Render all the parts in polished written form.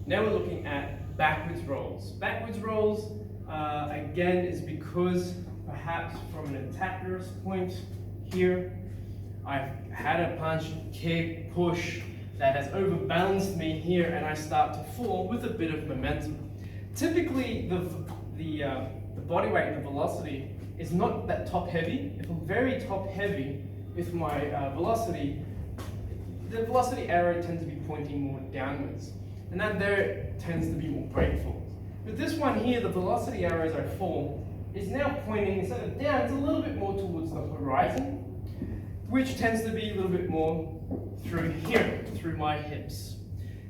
Now we're looking at backwards rolls. Backwards rolls, again, is because perhaps from an attacker's point here, I've had a punch, kick, push that has overbalanced me here, and I start to fall with a bit of momentum. Typically, the body weight and the velocity is not that top heavy. If I'm very top heavy with my velocity, the velocity arrow tends to be pointing more downwards, and that there tends to be more breakfalls. With this one here, the velocity arrow as I fall is now pointing, instead of down, it's a little bit more towards the horizon, which tends to be a little bit more through here, through my hips.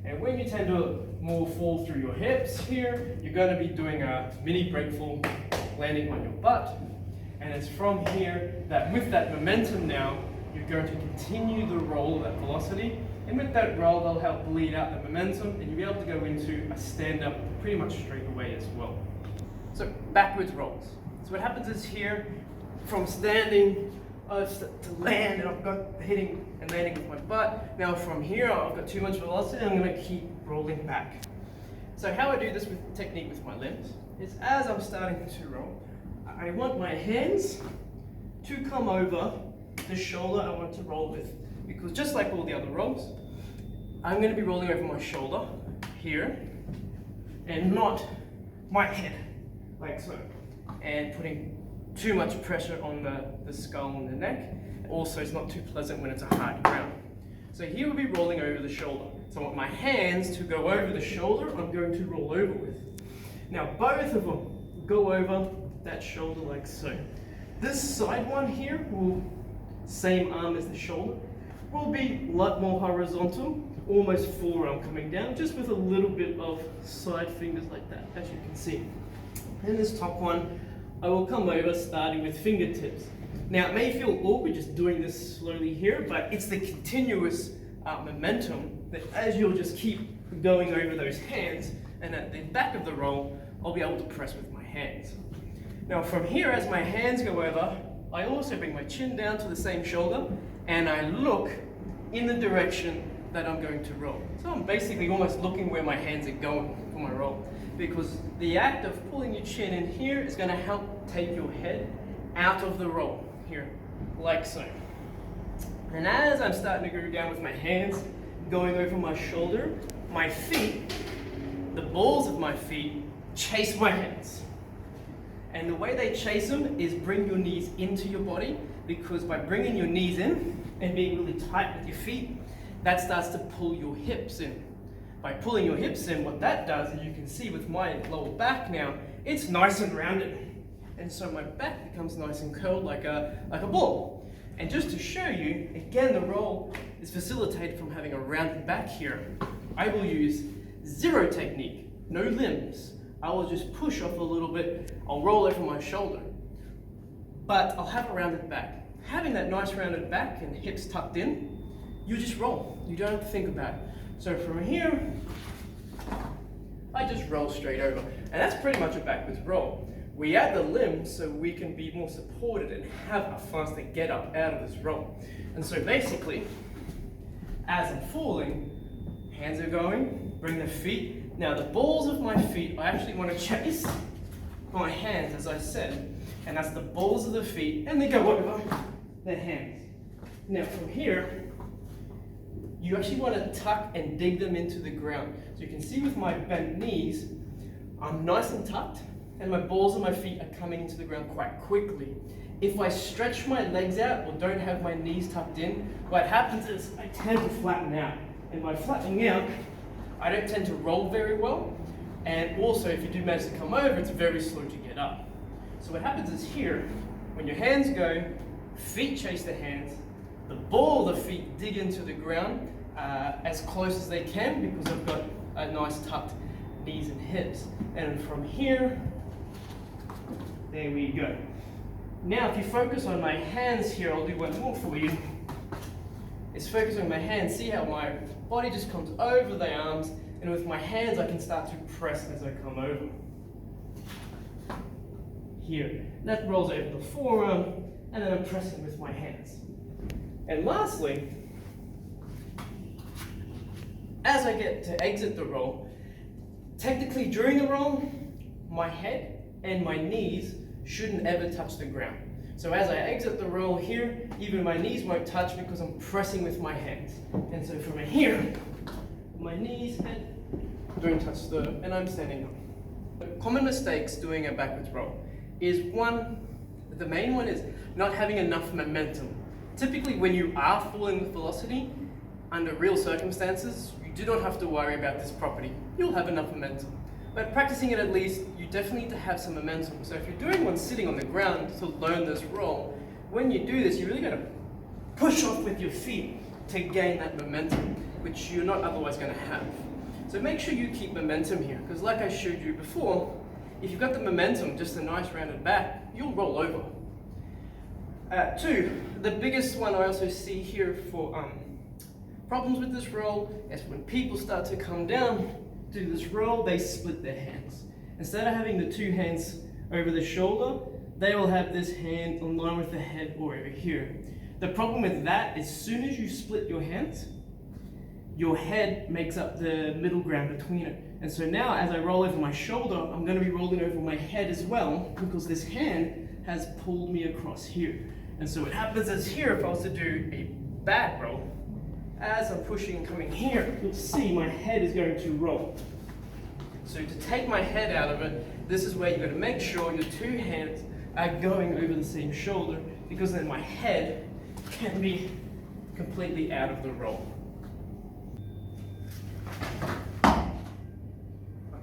And when you tend to more fall through your hips here, you're going to be doing a mini breakfall landing on your butt. And it's from here that with that momentum now, you're going to continue the roll of that velocity. And with that roll, they'll help bleed out the momentum, and you'll be able to go into a stand-up pretty much straight away as well. So backwards rolls. So what happens is here, from standing to land, and I've got hitting and landing with my butt. Now from here, I've got too much velocity, I'm going to keep rolling back. So how I do this with technique with my limbs is, as I'm starting to roll, I want my hands to come over the shoulder I want to roll with. Because just like all the other rolls, I'm going to be rolling over my shoulder here and not my head, like so, and putting too much pressure on the skull and the neck. Also, it's not too pleasant when it's a hard ground. So here we'll be rolling over the shoulder. So I want my hands to go over the shoulder I'm going to roll over with. Now both of them go over that shoulder like so. This side one here will, same arm as the shoulder, will be a lot more horizontal, almost forearm coming down, just with a little bit of side fingers like that, as you can see. And this top one, I will come over starting with fingertips. Now it may feel awkward just doing this slowly here, but it's the continuous momentum that as you'll just keep going over those hands, and at the back of the roll, I'll be able to press with my hands. Now from here, as my hands go over, I also bring my chin down to the same shoulder, and I look in the direction that I'm going to roll. So I'm basically almost looking where my hands are going for my roll, because the act of pulling your chin in here is going to help take your head out of the roll here, like so. And as I'm starting to go down with my hands going over my shoulder, my feet, the balls of my feet, chase my hands. And the way they chase them is bring your knees into your body, because by bringing your knees in and being really tight with your feet, that starts to pull your hips in. By pulling your hips in, what that does, as you can see with my lower back now, it's nice and rounded. And so my back becomes nice and curled like a ball. And just to show you, again, the roll is facilitated from having a rounded back here. I will use zero technique, no limbs. I will just push off a little bit, I'll roll over my shoulder. But I'll have a rounded back. Having that nice rounded back and hips tucked in, you just roll. You don't have to think about it. So from here, I just roll straight over. And that's pretty much a backwards roll. We add the limbs so we can be more supported and have a faster get up out of this roll. And so basically, as I'm falling, hands are going, bring the feet. Now the balls of my feet, I actually want to chase my hands, as I said. And that's the balls of the feet, and they go over the hands. Now from here, you actually want to tuck and dig them into the ground. So you can see with my bent knees, I'm nice and tucked, and my balls of my feet are coming into the ground quite quickly. If I stretch my legs out or don't have my knees tucked in, what happens is I tend to flatten out. And by flattening out, I don't tend to roll very well. And also, if you do manage to come over, it's very slow to get up. So what happens is here, when your hands go, feet chase the hands, the ball of the feet dig into the ground as close as they can, because I've got a nice tucked knees and hips. And from here, there we go. Now if you focus on my hands here, I'll do one more for you. It's focus on my hands. See how my body just comes over the arms, and with my hands I can start to press as I come over. Here. That rolls over the forearm, and then I'm pressing with my hands. And lastly, as I get to exit the roll, Technically, during the roll, my head and my knees shouldn't ever touch the ground. So as I exit the roll here, even my knees won't touch because I'm pressing with my hands. And so from here, my knees, head, don't touch and I'm standing up. Common mistakes doing a backwards roll is the main one is not having enough momentum. Typically when you are falling with velocity, under real circumstances, you do not have to worry about this property. You'll have enough momentum. But practicing it at least, you definitely need to have some momentum. So if you're doing one sitting on the ground to learn this roll, when you do this, you're really going to push off with your feet to gain that momentum, which you're not otherwise going to have. So make sure you keep momentum here, because like I showed you before, if you've got the momentum, just a nice rounded back, you'll roll over. Two, the biggest one I also see here for problems with this roll is when people start to come down, do this roll, they split their hands. Instead of having the two hands over the shoulder, they will have this hand in line with the head or over here. The problem with that is as soon as you split your hands, your head makes up the middle ground between it. And so now as I roll over my shoulder, I'm going to be rolling over my head as well because this hand has pulled me across here. And so what happens is here, if I was to do a back roll, as I'm pushing and coming here, you'll see my head is going to roll. So to take my head out of it, this is where you've got to make sure your two hands are going over the same shoulder, because then my head can be completely out of the roll.